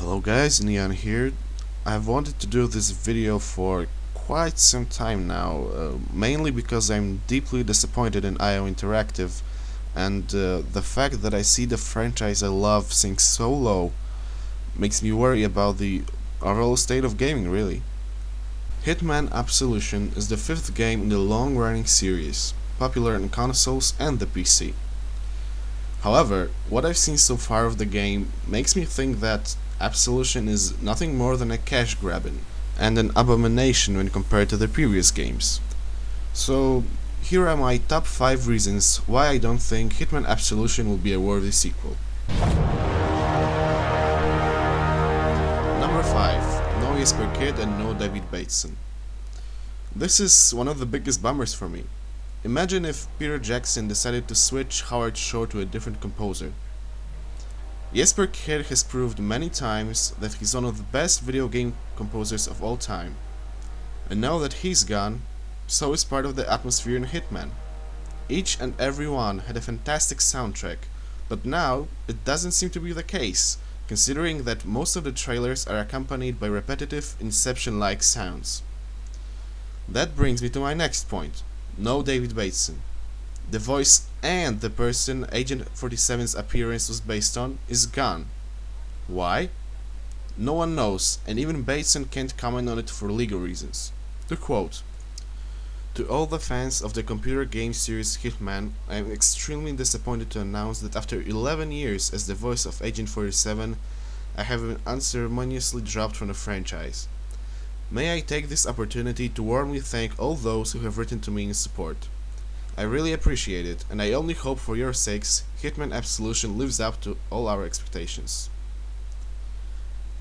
Hello guys, Neon here. I've wanted to do this video for quite some time now, mainly because I'm deeply disappointed in IO Interactive, and the fact that I see the franchise I love sink so low makes me worry about the overall state of gaming, really. Hitman Absolution is the fifth game in the long-running series, popular on consoles and the PC. However, what I've seen so far of the game makes me think that Absolution is nothing more than a cash grabbing and an abomination when compared to the previous games. So, here are my top 5 reasons why I don't think Hitman Absolution will be a worthy sequel. Number 5. No Jesper Kyd and no David Bateson. This is one of the biggest bummers for me. Imagine if Peter Jackson decided to switch Howard Shore to a different composer. Jesper Kyd has proved many times that he's one of the best video game composers of all time. And now that he's gone, so is part of the atmosphere in Hitman. Each and every one had a fantastic soundtrack, but now it doesn't seem to be the case, considering that most of the trailers are accompanied by repetitive Inception-like sounds. That brings me to my next point. No David Bateson. The voice and the person Agent 47's appearance was based on is gone. Why? No one knows, and even Bateson can't comment on it for legal reasons. To quote, "To all the fans of the computer game series Hitman, I am extremely disappointed to announce that after 11 years as the voice of Agent 47, I have been unceremoniously dropped from the franchise. May I take this opportunity to warmly thank all those who have written to me in support. I really appreciate it, and I only hope for your sakes Hitman Absolution lives up to all our expectations."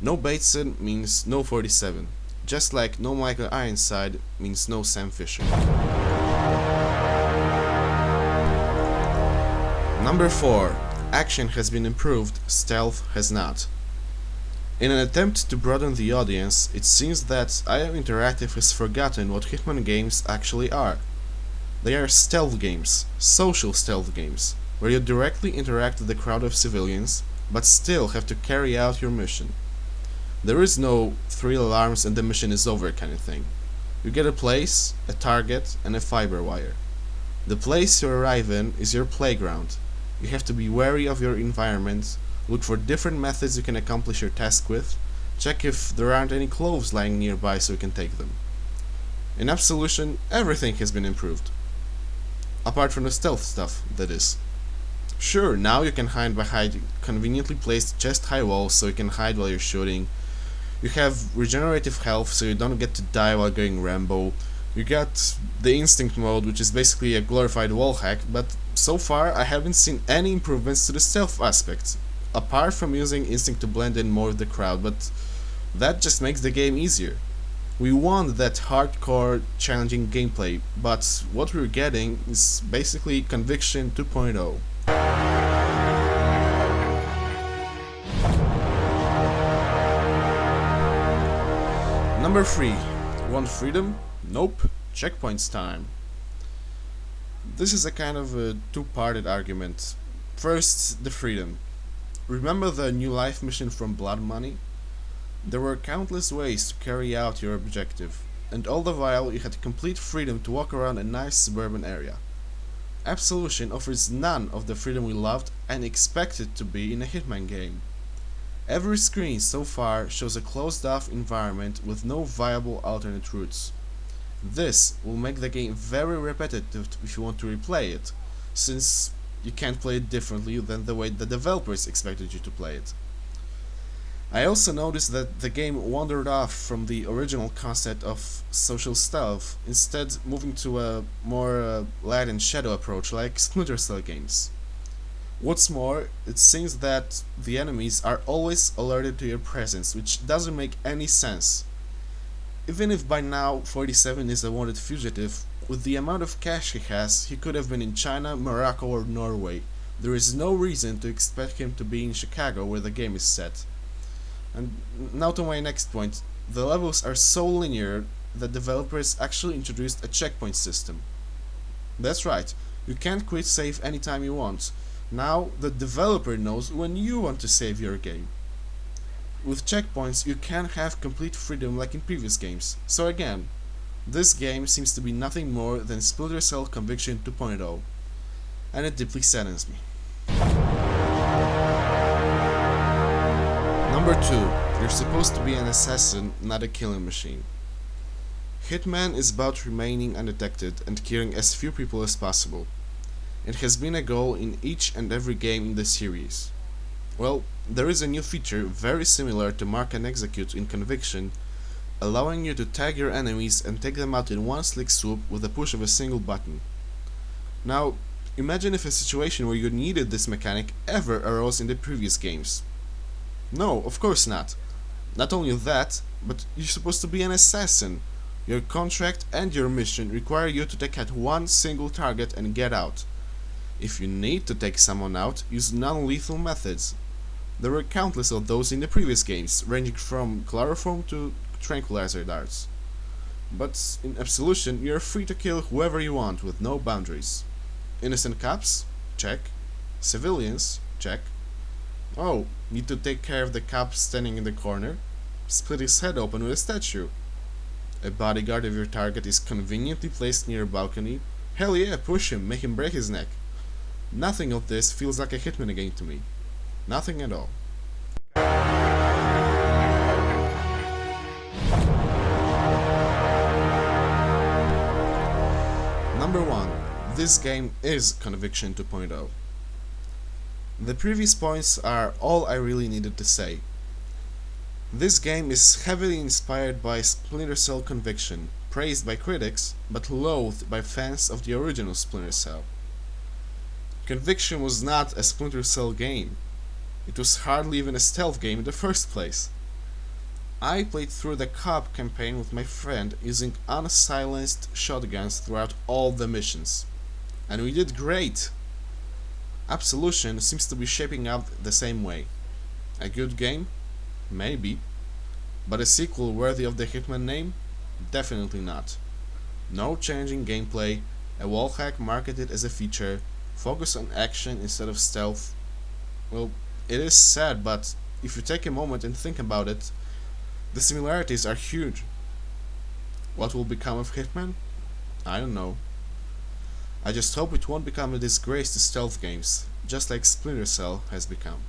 No Bateson means no 47, just like no Michael Ironside means no Sam Fisher. Number 4. Action has been improved, stealth has not. In an attempt to broaden the audience, it seems that IO Interactive has forgotten what Hitman games actually are. They are stealth games, social stealth games, where you directly interact with the crowd of civilians, but still have to carry out your mission. There is no 3 alarms and the mission is over kind of thing. You get a place, a target, and a fiber wire. The place you arrive in is your playground. You have to be wary of your environment, look for different methods you can accomplish your task with, check if there aren't any clothes lying nearby so you can take them. In Absolution, everything has been improved. Apart from the stealth stuff, that is. Sure, now you can hide behind conveniently placed chest-high walls so you can hide while you're shooting. You have regenerative health so you don't get to die while going Rambo. You got the instinct mode, which is basically a glorified wall hack, but so far I haven't seen any improvements to the stealth aspect, apart from using instinct to blend in more with the crowd, but that just makes the game easier. We want that hardcore, challenging gameplay, but what we're getting is basically Conviction 2.0. Number 3. Want freedom? Nope. Checkpoints time. This is a kind of a two-parted argument. First, the freedom. Remember the New Life mission from Blood Money? There were countless ways to carry out your objective, and all the while you had complete freedom to walk around a nice suburban area. Absolution offers none of the freedom we loved and expected to be in a Hitman game. Every screen so far shows a closed-off environment with no viable alternate routes. This will make the game very repetitive if you want to replay it, since you can't play it differently than the way the developers expected you to play it. I also noticed that the game wandered off from the original concept of social stealth, instead moving to a more light and shadow approach like Splinter Cell games. What's more, it seems that the enemies are always alerted to your presence, which doesn't make any sense. Even if by now 47 is a wanted fugitive, with the amount of cash he has, he could have been in China, Morocco or Norway. There is no reason to expect him to be in Chicago where the game is set. And now to my next point. The levels are so linear that developers actually introduced a checkpoint system. That's right, you can't quit save anytime you want. Now the developer knows when you want to save your game. With checkpoints, you can have complete freedom like in previous games. So again, this game seems to be nothing more than Splinter Cell Conviction 2.0, and it deeply saddens me. Number 2. You're supposed to be an assassin, not a killing machine. Hitman is about remaining undetected and killing as few people as possible. It has been a goal in each and every game in the series. Well, there is a new feature very similar to Mark and Execute in Conviction, allowing you to tag your enemies and take them out in one slick swoop with the push of a single button. Now, imagine if a situation where you needed this mechanic ever arose in the previous games. No, of course not. Not only that, but you're supposed to be an assassin. Your contract and your mission require you to take out one single target and get out. If you need to take someone out, use non-lethal methods. There were countless of those in the previous games, ranging from chloroform to tranquilizer darts. But in Absolution, you're free to kill whoever you want with no boundaries. Innocent cops? Check. Civilians? Check. Oh, need to take care of the cop standing in the corner? Split his head open with a statue. A bodyguard of your target is conveniently placed near a balcony? Hell yeah, push him, make him break his neck. Nothing of this feels like a Hitman game to me. Nothing at all. Number 1. This game is Conviction 2.0. The previous points are all I really needed to say. This game is heavily inspired by Splinter Cell Conviction, praised by critics, but loathed by fans of the original Splinter Cell. Conviction was not a Splinter Cell game. It was hardly even a stealth game in the first place. I played through the co-op campaign with my friend using unsilenced shotguns throughout all the missions. And we did great! Absolution seems to be shaping up the same way. A good game? Maybe. But a sequel worthy of the Hitman name? Definitely not. No changing gameplay, a wall hack marketed as a feature, focus on action instead of stealth. Well, it is sad, but if you take a moment and think about it, the similarities are huge. What will become of Hitman? I don't know. I just hope it won't become a disgrace to stealth games, just like Splinter Cell has become.